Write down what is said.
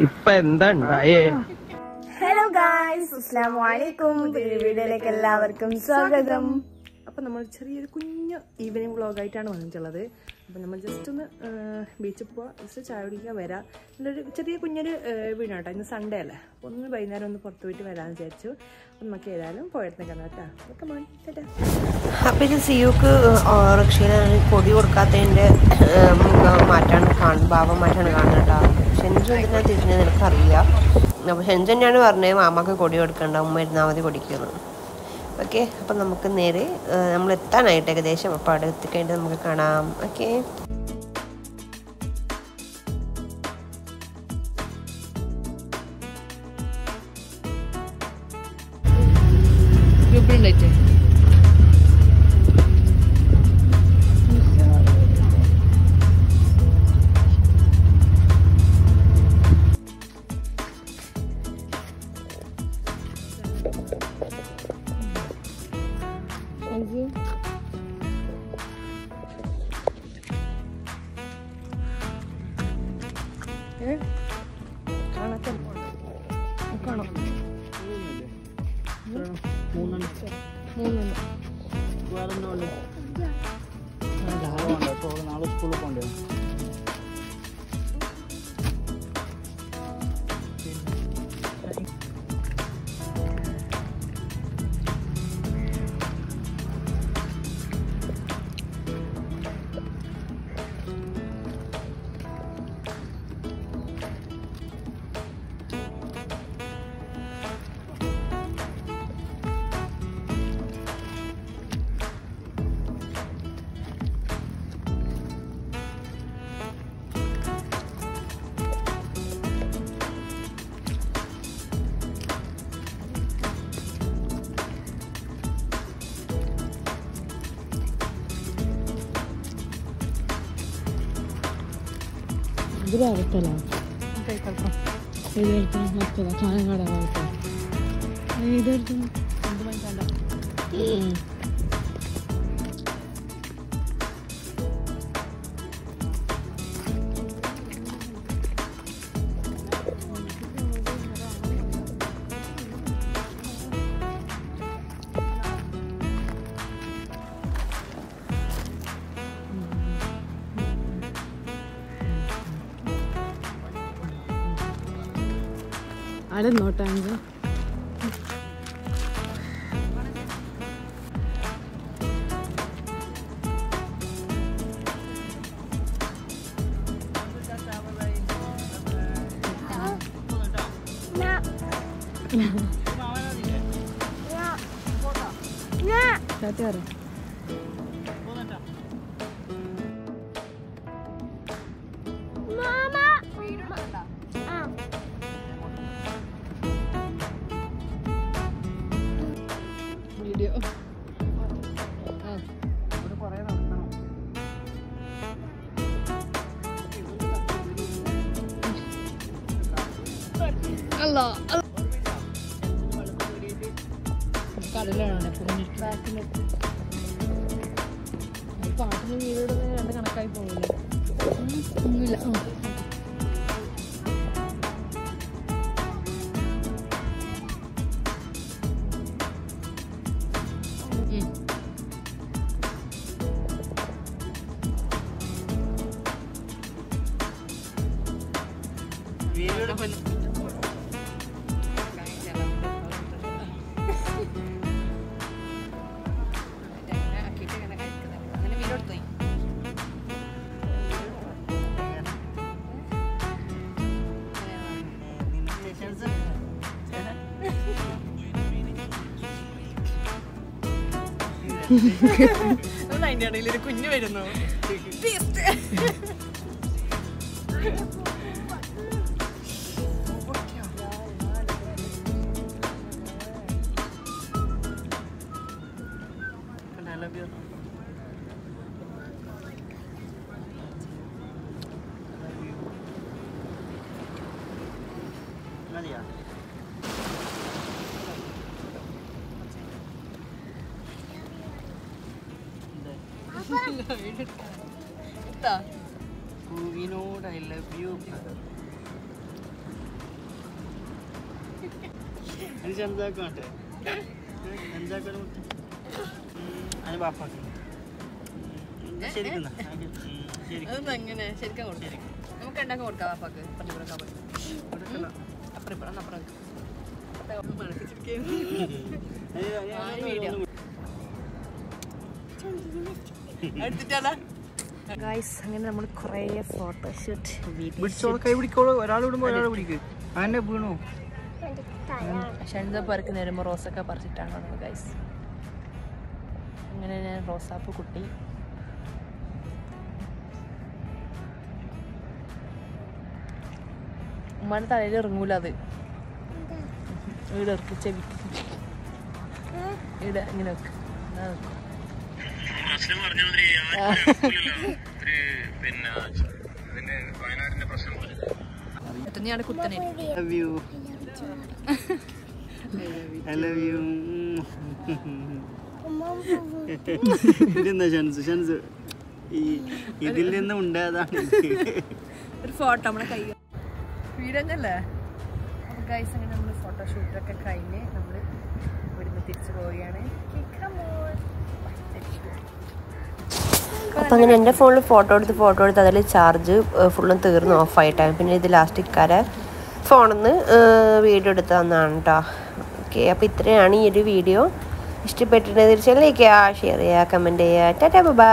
ഇപ്പൊ എന്താ ഉണ്ടായേ? ഹലോ ഗായ്സ്, അസ്സലാമു അലൈക്കും. വീഡിയോയിലേക്ക് എല്ലാവർക്കും സ്വാഗതം. അപ്പം നമ്മൾ ചെറിയൊരു കുഞ്ഞു ഈവനിങ് വ്ളോഗായിട്ടാണ് വന്നിട്ടുള്ളത്. അപ്പം നമ്മൾ ജസ്റ്റ് ഒന്ന് ബീച്ചിൽ പോവാം, ജസ്റ്റ് ചായ കുടിക്കാൻ വരാം. നല്ലൊരു ചെറിയ കുഞ്ഞൊരു വീടാണ് കേട്ടോ. ഇന്ന് സൺഡേ അല്ലേ, അപ്പോൾ ഒന്ന് വൈകുന്നേരം ഒന്ന് പുറത്ത് പോയിട്ട് വരാമെന്ന് വിചാരിച്ചു. അപ്പം നമുക്ക് ഏതായാലും പോയിട്ട് കാണാം കേട്ടോ. ഓക്കെ മോൻ, ചേട്ടാ. അപ്പം ഇത് സിയുക്ക് ഓട്ടോറിക്ഷയിൽ കൊടി കൊടുക്കാത്തതിൻ്റെ മാറ്റാണ് ഭാവം മാറ്റാണ് കാണുന്നത് കേട്ടോ. ഷെൻജു എന്തിനാ തിരിഞ്ഞത് എനിക്കറിയില്ല. അപ്പോൾ ഷെൻജു തന്നെയാണ് പറഞ്ഞത് മാമാക്ക് കൊടി കൊടുക്കണ്ട, ഉമ്മ ഇരുന്നാൽ മതി കൊടിക്കുന്നു. ഓക്കെ, അപ്പം നമുക്ക് നേരെ നമ്മൾ എത്താനായിട്ട് ഏകദേശം. അപ്പോൾ അവിടെ എത്തിക്കഴിഞ്ഞിട്ട് നമുക്ക് കാണാം. ഓക്കെ, നാളെ സ്കൂളിൽ പോകണ്ടേ? ഇതിലാകത്തല്ല ചായങ്ങാട ഇതെടുത്തു നോട്ടാ വീഡിയോ അല്ല കടലാണ് പാട്ടിന് വീഡിയോ രണ്ട് കണക്കായി പോകില്ല. ഒന്നുമില്ല. അതിന്റെ ഇടയിൽ ഒരു കുഞ്ഞു വരുന്നു. Vinod, I love you. എങ്ങനെ ശരിക്കും കൊടുക്കാം നമുക്ക് ഉണ്ടാക്കി കൊടുക്കാം വാപ്പാക്ക് അപ്പുറം അപ്പുറം ഗൈസ് അങ്ങനെ നമ്മൾ കുറേ ഫോട്ടോഷൂട്ട് വീണു ഷെൻസ പറിക്കുന്ന വരുമ്പോൾ റോസൊക്കെ പറിച്ചിട്ടാണ് നമ്മൾ ഗൈസ് അങ്ങനെ ഞാൻ റോസാപ്പ് കുട്ടി ഉമ്മാൻ്റെ തലയിൽ ഇറങ്ങൂല അത് വീട് ഇറക്കി ചെവിക്ക് വീട് ഇങ്ങനെ വെക്ക് ഞാൻ കുത്തനെ ഇതെന്താ ഷൻസ് ഷൻസ് ഇതിൽ നിന്ന് ഉണ്ടായതാണ് ഒരു ഫോട്ടോ നമ്മളെ കൈ വീടല്ലേ അപ്പോൾ ഗൈസ് അങ്ങനെ നമ്മൾ ഫോട്ടോഷൂട്ടൊക്കെ കഴിഞ്ഞ് നമ്മൾ ഇവിടുന്ന് തിരിച്ചു പോവുകയാണ് അപ്പം അങ്ങനെ എൻ്റെ ഫോണിൽ ഫോട്ടോ എടുത്ത് അതിൽ ചാർജ് ഫുള്ളും തീർന്ന് ഓഫായിട്ടാണ് പിന്നെ ഇത് ലാസ്റ്റ് ഇക്കാരെ ഫോണിൽ നിന്ന് വീഡിയോ എടുത്ത് തന്നതാണ് കേട്ടോ ഓക്കെ അപ്പോൾ ഇത്രയാണ് ഈ ഒരു വീഡിയോ ഇഷ്ടപ്പെട്ടിട്ടുണ്ടെങ്കിൽ തീർച്ചയായും ലൈക്ക് ചെയ്യുക ഷെയർ ചെയ്യുക കമൻറ്റ് ചെയ്യുക ടാറ്റാ ബൈ.